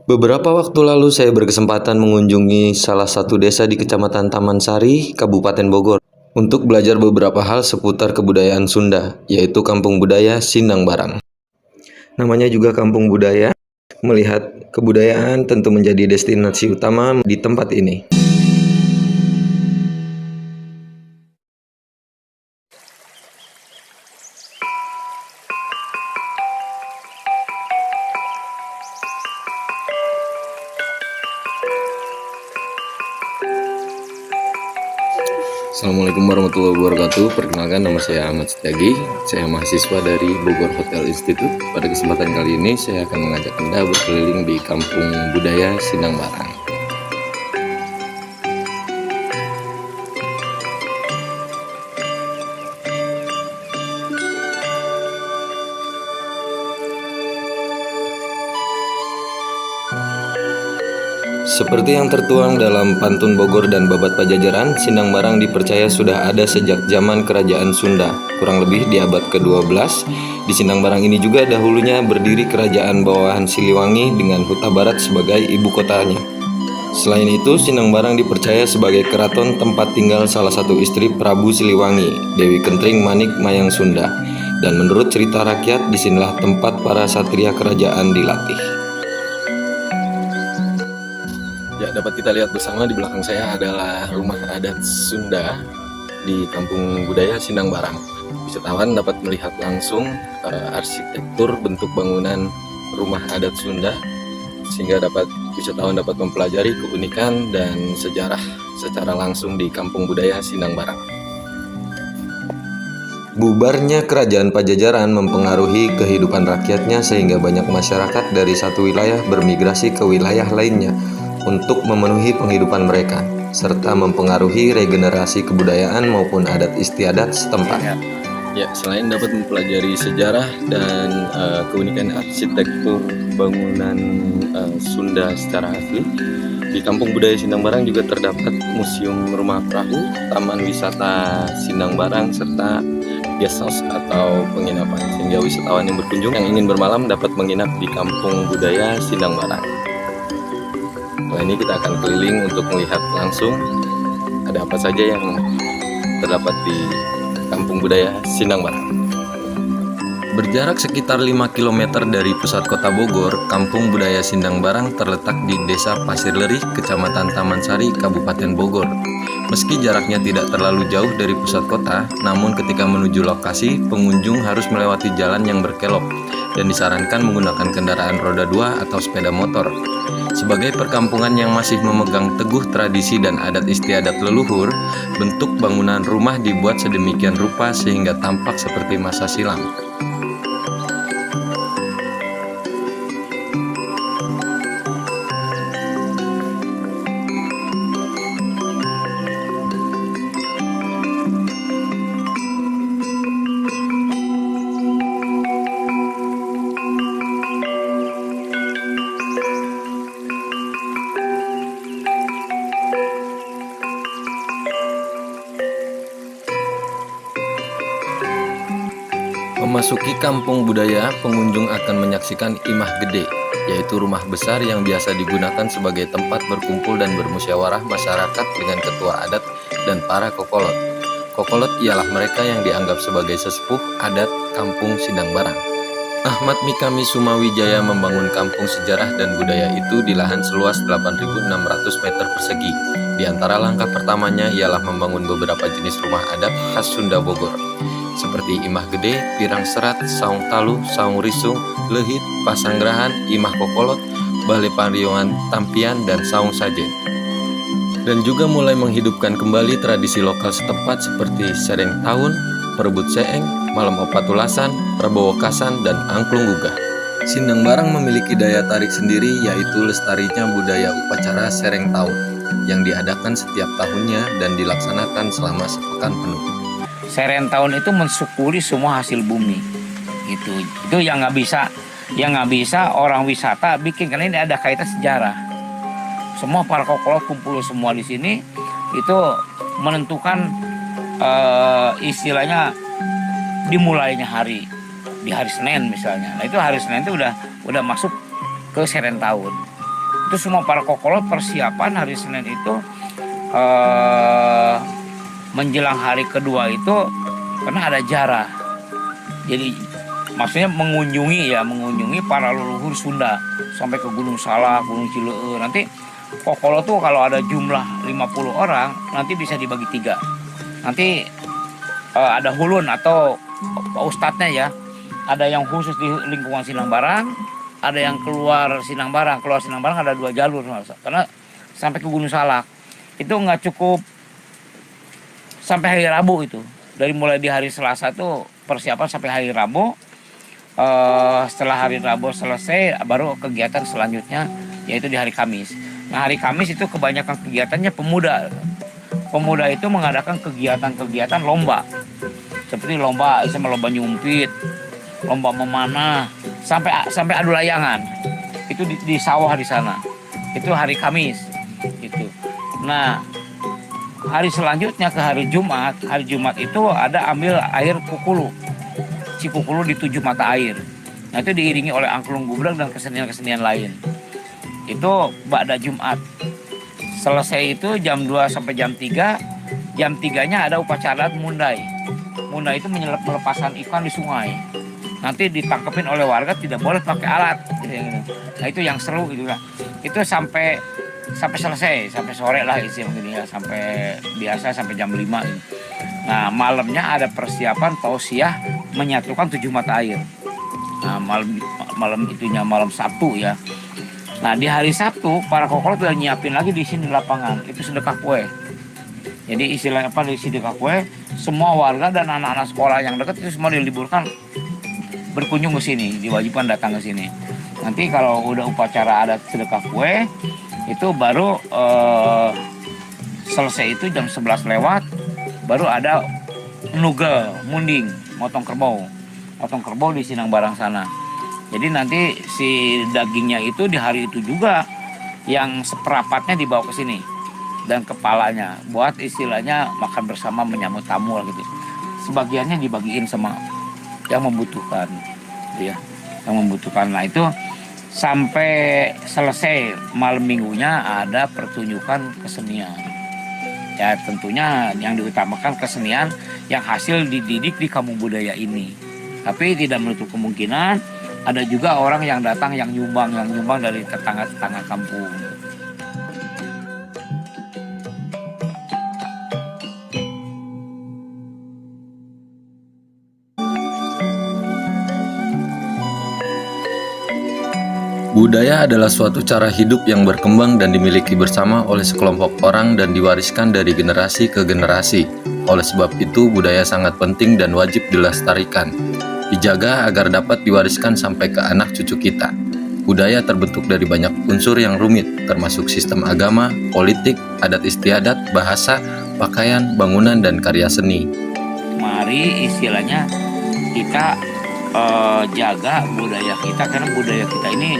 Beberapa waktu lalu saya berkesempatan mengunjungi salah satu desa di Kecamatan Taman Sari, Kabupaten Bogor, untuk belajar beberapa hal seputar kebudayaan Sunda, yaitu Kampung Budaya Sindang Barang. Namanya juga Kampung Budaya, melihat kebudayaan tentu menjadi destinasi utama di tempat ini. Assalamualaikum warahmatullahi wabarakatuh. Perkenalkan, nama saya Ahmad Setiagi. Saya mahasiswa dari Bogor Hotel Institute. Pada kesempatan kali ini saya akan mengajak Anda berkeliling di Kampung Budaya Sindang Barang. Seperti yang tertuang dalam Pantun Bogor dan Babat Pajajaran, Sindang Barang dipercaya sudah ada sejak zaman Kerajaan Sunda, kurang lebih di abad ke-12. Di Sindang Barang ini juga dahulunya berdiri Kerajaan Bawahan Siliwangi dengan Huta Barat sebagai ibu kotanya. Selain itu, Sindang Barang dipercaya sebagai keraton tempat tinggal salah satu istri Prabu Siliwangi, Dewi Kentring Manik Mayang Sunda. Dan menurut cerita rakyat, disinilah tempat para satria kerajaan dilatih. Ya, dapat kita lihat bersama di belakang saya adalah rumah adat Sunda di Kampung Budaya Sindang Barang. Wisatawan dapat melihat langsung arsitektur bentuk bangunan rumah adat Sunda, sehingga wisatawan dapat mempelajari keunikan dan sejarah secara langsung di Kampung Budaya Sindang Barang. Bubarnya Kerajaan Pajajaran mempengaruhi kehidupan rakyatnya, sehingga banyak masyarakat dari satu wilayah bermigrasi ke wilayah lainnya untuk memenuhi penghidupan mereka, serta mempengaruhi regenerasi kebudayaan maupun adat istiadat setempat. Ya, selain dapat mempelajari sejarah dan keunikan arsitektur bangunan Sunda secara asli, di Kampung Budaya Sindang Barang juga terdapat Museum Rumah Perahu, Taman Wisata Sindang Barang, serta guest house atau penginapan, sehingga wisatawan yang berkunjung yang ingin bermalam dapat menginap di Kampung Budaya Sindang Barang. Setelah ini kita akan keliling untuk melihat langsung ada apa saja yang terdapat di Kampung Budaya Sindang Barang. Berjarak sekitar 5 km dari pusat kota Bogor, Kampung Budaya Sindang Barang terletak di Desa Pasir Lerih, Kecamatan Taman Sari, Kabupaten Bogor. Meski jaraknya tidak terlalu jauh dari pusat kota, namun ketika menuju lokasi, pengunjung harus melewati jalan yang berkelok dan disarankan menggunakan kendaraan roda 2 atau sepeda motor. Sebagai perkampungan yang masih memegang teguh tradisi dan adat istiadat leluhur, bentuk bangunan rumah dibuat sedemikian rupa sehingga tampak seperti masa silam. Memasuki Kampung Budaya, pengunjung akan menyaksikan Imah Gede, yaitu rumah besar yang biasa digunakan sebagai tempat berkumpul dan bermusyawarah masyarakat dengan ketua adat dan para kokolot. Kokolot ialah mereka yang dianggap sebagai sesepuh adat Kampung Sindang Barang. Ahmad Mikami Sumawijaya membangun kampung sejarah dan budaya itu di lahan seluas 8.600 meter persegi. Di antara langkah pertamanya ialah membangun beberapa jenis rumah adat khas Sunda Bogor, seperti Imah Gede, Pirang Serat, Saung Taluh, Saung Risung, Lehit, Pasanggrahan, Imah Kokolot, Bale Pariongan Tampian, dan Saung Sajen. Dan juga mulai menghidupkan kembali tradisi lokal setempat seperti Sereng Tahun, Perebut Seeng, Malam Opatulasan, Prabowo Kasan, dan Angklung Gugah. Sindang Barang memiliki daya tarik sendiri, yaitu lestarinya budaya upacara Sereng Tahun yang diadakan setiap tahunnya dan dilaksanakan selama sepekan penuh. Sereng Tahun itu mensyukuri semua hasil bumi, itu yang nggak bisa orang wisata bikin, karena ini ada kaitan sejarah. Semua para kokolot kumpul semua di sini, itu menentukan istilahnya dimulainya di hari Senin misalnya. Nah itu hari Senin itu udah masuk ke Sereng Tahun. Itu semua para kokolot persiapan hari Senin itu menjelang hari kedua itu karena ada jarah. Jadi maksudnya mengunjungi para leluhur Sunda sampai ke Gunung Salak, Gunung Cileer. Nanti kokolot tuh kalau ada jumlah 50 orang nanti bisa dibagi 3. Nanti ada hulun atau ustadznya ya. Ada yang khusus di lingkungan Sinangbarang, ada yang keluar Sinangbarang. Keluar Sinangbarang ada 2 jalur karena sampai ke Gunung Salak. Itu nggak cukup sampai hari Rabu itu. Dari mulai di hari Selasa tuh persiapan sampai hari Rabu. Setelah hari Rabu selesai baru kegiatan selanjutnya yaitu di hari Kamis. Nah hari Kamis itu kebanyakan kegiatannya pemuda. Pemuda itu mengadakan kegiatan-kegiatan lomba. Seperti lomba nyumpit, lomba memanah, sampai adu layangan. Itu di sawah di sana. Itu hari Kamis. Gitu. Nah, hari selanjutnya ke hari Jumat. Hari Jumat itu ada ambil air Kukulu. Cikukulu di 7 mata air. Nah, itu diiringi oleh angklung gubrak dan kesenian-kesenian lain. Itu ba'da Jumat. Selesai itu jam 2 sampai jam 3. Jam 3-nya ada upacara mundai. Mundai itu melepasan ikan di sungai. Nanti ditangkepin oleh warga, tidak boleh pakai alat. Nah, itu yang seru gitu lah. Itu sampai selesai, sampai sore lah istilahnya, sampai biasa sampai jam 5 gitu. Nah, malamnya ada persiapan tausiah menyatukan 7 mata air. Nah, malam Sabtu ya. Nah, di hari Sabtu para kokolot udah nyiapin lagi di sini di lapangan. Itu sedekah kue. Jadi istilahnya apa di sedekah kue, semua warga dan anak-anak sekolah yang dekat itu semua diliburkan berkunjung ke sini, diwajibkan datang ke sini. Nanti kalau udah upacara ada sedekah kue, itu baru selesai itu jam 11 lewat, baru ada munding, motong kerbau di Sinangbarang sana. Jadi nanti si dagingnya itu di hari itu juga yang seperapatnya dibawa ke sini dan kepalanya buat istilahnya makan bersama menyambut tamu lah gitu. Sebagiannya dibagiin sama yang membutuhkan, ya, yang membutuhkan. Nah itu sampai selesai malam minggunya ada pertunjukan kesenian. Ya tentunya yang diutamakan kesenian yang hasil dididik di kampung budaya ini. Tapi tidak menutup kemungkinan ada juga orang yang datang yang nyumbang dari tetangga-tetangga kampung. Budaya adalah suatu cara hidup yang berkembang dan dimiliki bersama oleh sekelompok orang dan diwariskan dari generasi ke generasi. Oleh sebab itu, budaya sangat penting dan wajib dilestarikan, dijaga agar dapat diwariskan sampai ke anak cucu kita. Budaya terbentuk dari banyak unsur yang rumit, termasuk sistem agama, politik, adat istiadat, bahasa, pakaian, bangunan, dan karya seni. Mari istilahnya kita jaga budaya kita, karena budaya kita ini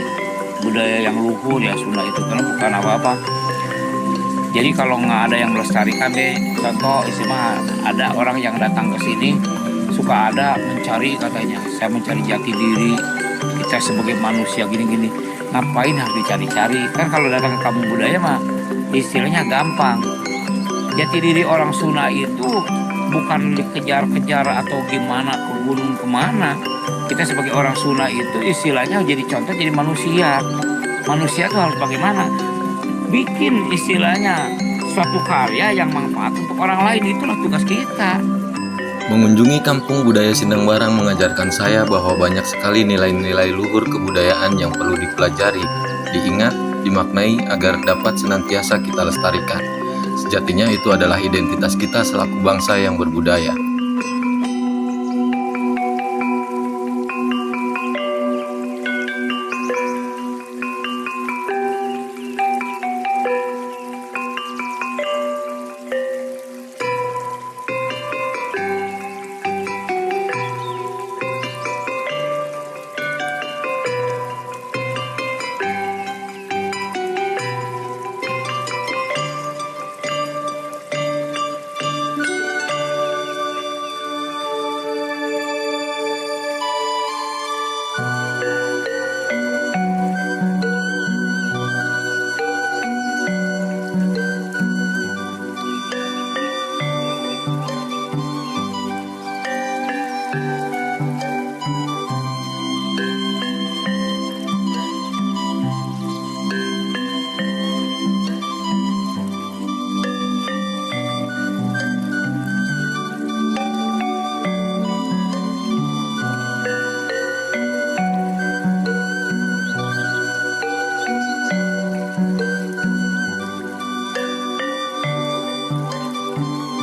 budaya yang luhur ya Sunda itu, karena bukan apa-apa. Jadi kalau nggak ada yang melestarikan deh, contoh istimewa ada orang yang datang ke sini suka ada mencari, katanya saya mencari jati diri kita sebagai manusia gini-gini, ngapain harus dicari-cari? Kan kalau datang ke kampung budaya mah istilahnya gampang. Jati diri orang Sunda itu bukan dikejar-kejar atau gimana ke gunung kemana. Kita sebagai orang Sunda itu istilahnya jadi contoh, jadi manusia. Manusia itu harus bagaimana? Bikin istilahnya suatu karya yang manfaat untuk orang lain, itulah tugas kita. Mengunjungi kampung budaya Sinangbarang mengajarkan saya bahwa banyak sekali nilai-nilai luhur kebudayaan yang perlu dipelajari, diingat, dimaknai agar dapat senantiasa kita lestarikan. Sejatinya itu adalah identitas kita selaku bangsa yang berbudaya.